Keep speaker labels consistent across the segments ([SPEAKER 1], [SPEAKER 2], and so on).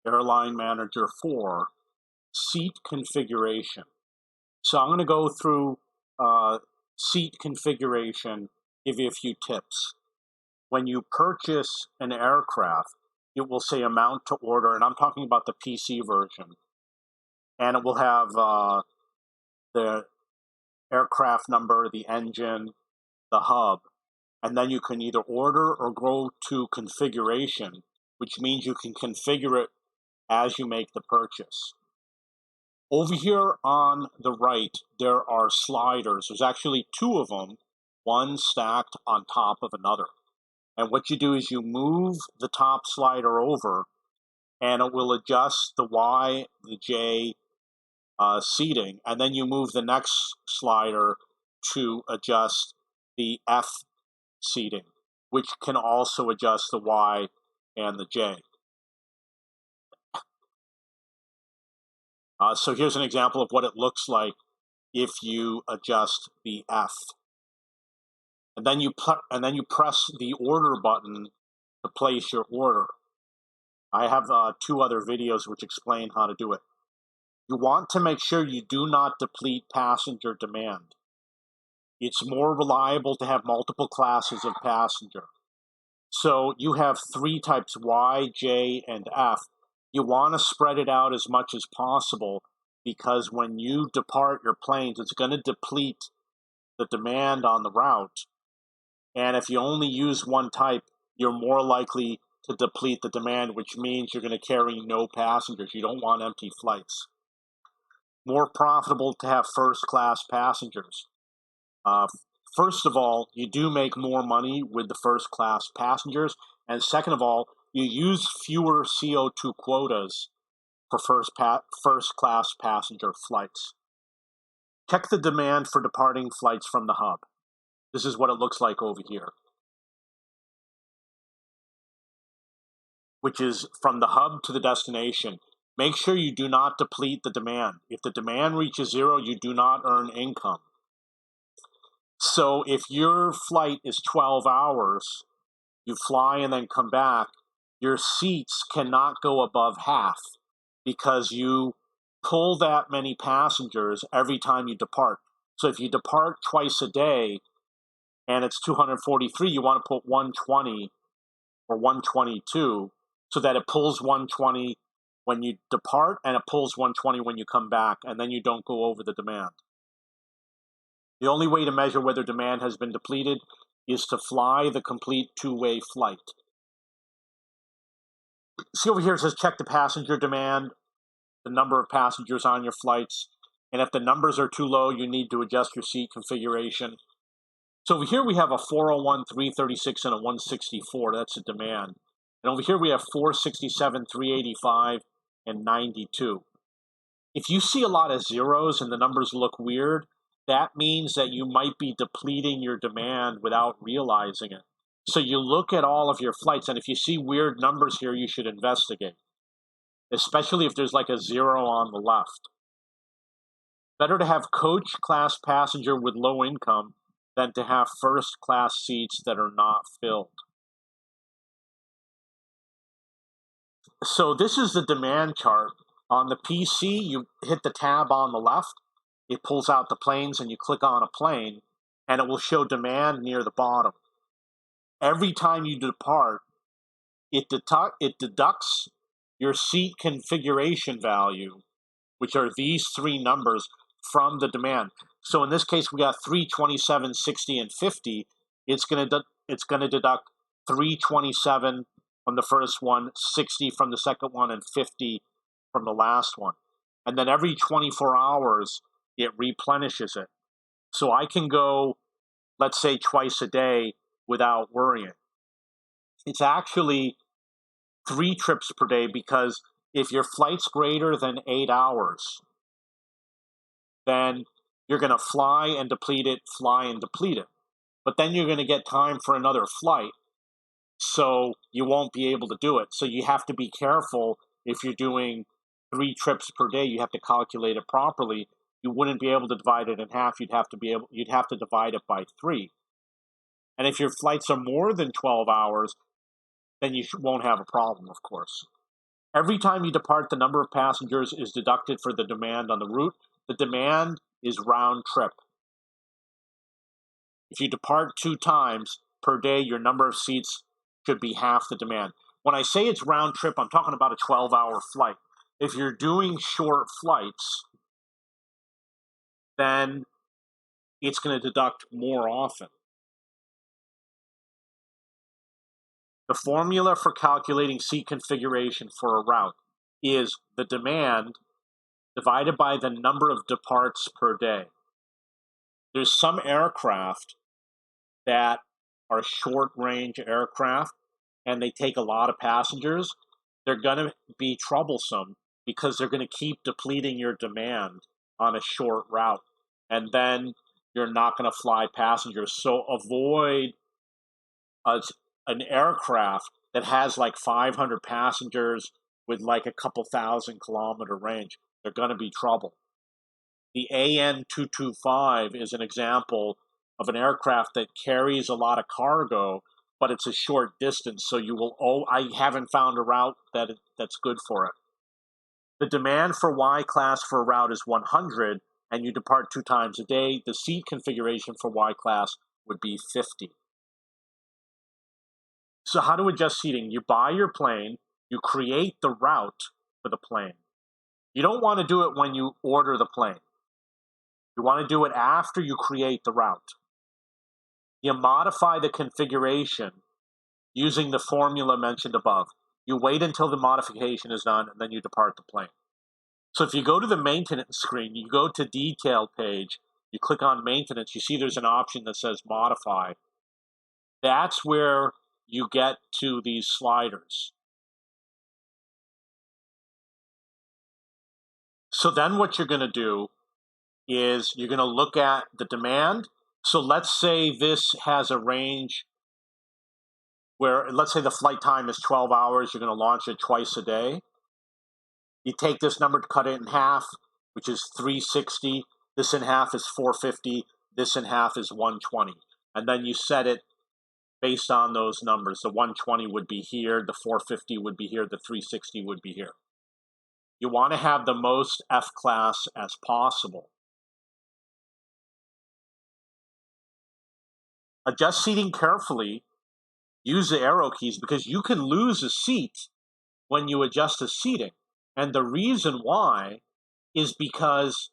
[SPEAKER 1] Airline Manager 4, seat configuration. So I'm going to go through seat configuration, give you a few tips. When you purchase an aircraft, it will say amount to order, and I'm talking about the PC version. And it will have the aircraft number, the engine, the hub. And then you can either order or go to configuration, which means you can configure it as you make the purchase. Over here on the right, there are sliders. There's actually two of them, one stacked on top of another. And what you do is you move the top slider over, and it will adjust the Y, the J seating, and then you move the next slider to adjust the F seating, which can also adjust the Y and the J. So here's an example of what it looks like if you adjust the F. And then you press the order button to place your order. I have two other videos which explain how to do it. You want to make sure you do not deplete passenger demand. It's more reliable to have multiple classes of passenger. So you have three types, Y, J, and F. You want to spread it out as much as possible because when you depart your planes, it's going to deplete the demand on the route. And if you only use one type, you're more likely to deplete the demand, which means you're going to carry no passengers. You don't want empty flights. More profitable to have first-class passengers. First of all, you do make more money with the first-class passengers. And second of all, you use fewer CO2 quotas for first-class passenger flights. Check the demand for departing flights from the hub. This is what it looks like over here, which is from the hub to the destination. Make sure you do not deplete the demand. If the demand reaches zero, you do not earn income. So if your flight is 12 hours, you fly and then come back, your seats cannot go above half because you pull that many passengers every time you depart. So if you depart twice a day and it's 243, you want to put 120 or 122 so that it pulls 120 when you depart and it pulls 120 when you come back, and then you don't go over the demand. The only way to measure whether demand has been depleted is to fly the complete two-way flight. See over here, it says check the passenger demand, the number of passengers on your flights, and if the numbers are too low, you need to adjust your seat configuration. So over here we have a 401, 336, and a 164. That's the demand. And over here we have 467, 385, and 92. If you see a lot of zeros and the numbers look weird, that means that you might be depleting your demand without realizing it. So you look at all of your flights, and if you see weird numbers here, you should investigate, especially if there's like a zero on the left. Better to have coach class passenger with low income than to have first class seats that are not filled. So this is the demand chart. On the PC, you hit the tab on the left, it pulls out the planes, and you click on a plane, and it will show demand near the bottom. Every time you depart, it deducts your seat configuration value, which are these three numbers, from the demand. So in this case, we got 327, 60, and 50. It's going to deduct 327 from the first one, 60 from the second one, and 50 from the last one. And then every 24 hours, it replenishes it. So I can go, let's say, twice a day without worrying. It's actually 3 trips per day because if your flight's greater than 8 hours, then you're going to fly and deplete it, fly and deplete it. But then you're going to get time for another flight, so you won't be able to do it. So you have to be careful. If you're doing 3 trips per day, you have to calculate it properly. You wouldn't be able to divide it in half. You'd have to divide it by 3. And if your flights are more than 12 hours, then you won't have a problem, of course. Every time you depart, the number of passengers is deducted for the demand on the route. The demand is round trip. If you depart 2 times per day, your number of seats should be half the demand. When I say it's round trip, I'm talking about a 12-hour flight. If you're doing short flights, then it's going to deduct more often. The formula for calculating seat configuration for a route is the demand divided by the number of departs per day. There's some aircraft that are short-range aircraft and they take a lot of passengers. They're going to be troublesome because they're going to keep depleting your demand on a short route. And then you're not going to fly passengers. So avoid an aircraft that has like 500 passengers with like a couple thousand-kilometer range. They're going to be trouble. The AN-225 is an example of an aircraft that carries a lot of cargo, but it's a short distance, so you will. I haven't found a route that's good for it. The demand for Y class for a route is 100, and you depart 2 times a day. The seat configuration for Y class would be 50. So how to adjust seating? You buy your plane, you create the route for the plane. You don't want to do it when you order the plane. You want to do it after you create the route. You modify the configuration using the formula mentioned above. You wait until the modification is done, and then you depart the plane. So if you go to the maintenance screen, you go to detail page, you click on maintenance, you see there's an option that says modify. That's where you get to these sliders. So then what you're going to do is you're going to look at the demand. So let's say this has a range where, let's say the flight time is 12 hours, you're going to launch it twice a day. You take this number to cut it in half, which is 360. This in half is 450. This in half is 120. And then you set it based on those numbers. The 120 would be here, the 450 would be here, the 360 would be here. You want to have the most F class as possible. Adjust seating carefully. Use the arrow keys because you can lose a seat when you adjust the seating. And the reason why is because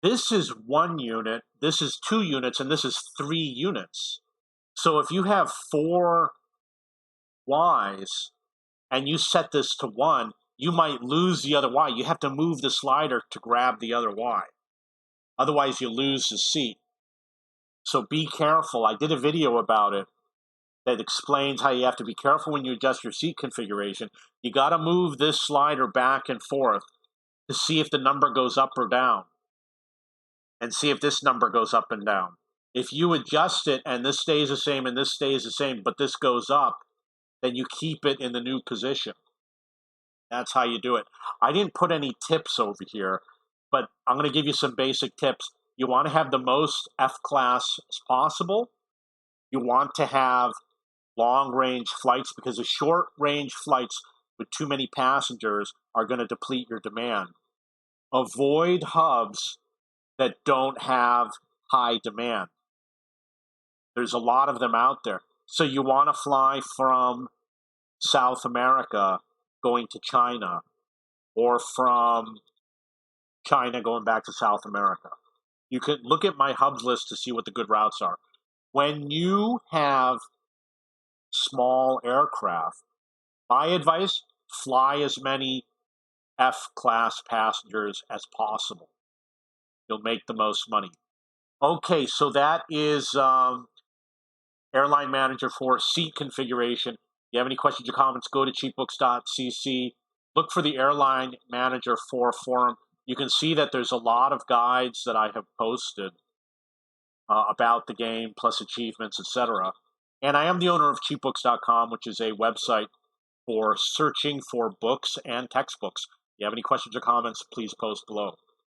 [SPEAKER 1] this is 1 unit, this is 2 units, and this is 3 units. So if you have 4 Ys and you set this to 1, you might lose the other Y. You have to move the slider to grab the other Y. Otherwise, you lose the seat. So be careful. I did a video about it that explains how you have to be careful when you adjust your seat configuration. You got to move this slider back and forth to see if the number goes up or down, and see if this number goes up and down. If you adjust it and this stays the same and this stays the same, but this goes up, then you keep it in the new position. That's how you do it. I didn't put any tips over here, but I'm going to give you some basic tips. You want to have the most F class as possible. You want to have long-range flights because the short-range flights with too many passengers are going to deplete your demand. Avoid hubs that don't have high demand. There's a lot of them out there. So you want to fly from South America going to China, or from China going back to South America. You can look at my hubs list to see what the good routes are. When you have small aircraft, my advice, fly as many F-class passengers as possible. You'll make the most money. Okay, so that is Airline Manager for seat configuration. If you have any questions or comments, go to cheapbooks.cc. Look for the Airline Manager 4 forum. You can see that there's a lot of guides that I have posted about the game, plus achievements, etc. And I am the owner of cheapbooks.com, which is a website for searching for books and textbooks. If you have any questions or comments, please post below.